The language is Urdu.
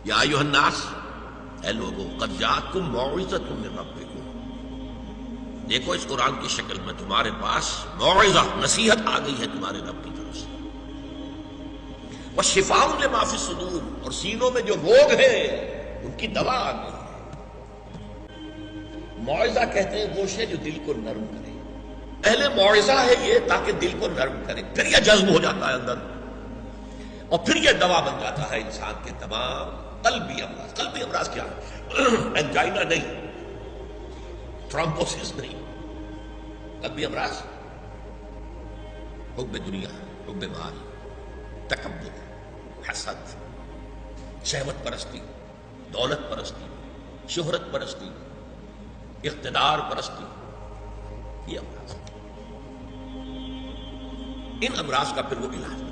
یا ایھا الناس، اے لوگوں، قد جاءتکم موعظۃ من ربکم، دیکھو اس قرآن کی شکل میں تمہارے پاس موعظہ، نصیحت آ گئی ہے تمہارے رب کی طرف سے، وشفاء لما فی الصدور، اور سینوں میں جو روگ ہیں ان کی دوا آ گئی ہے۔ موعظہ کہتے ہیں وہ شے جو دل کو نرم کرے، پہلے موعظہ ہے یہ تاکہ دل کو نرم کرے، پھر یہ جذب ہو جاتا ہے اندر، اور پھر یہ دوا بن جاتا ہے انسان کے تمام قلبی امراض۔ قلبی امراض کیا ہے؟ انجائنا نہیں، تھرومبوسس نہیں، قلبی امراض حب دنیا، حب مال، تکبر، حسد، شہوت پرستی، دولت پرستی، شہرت پرستی، اقتدار پرستی، یہ امراض، ان امراض کا پھر وہ علاج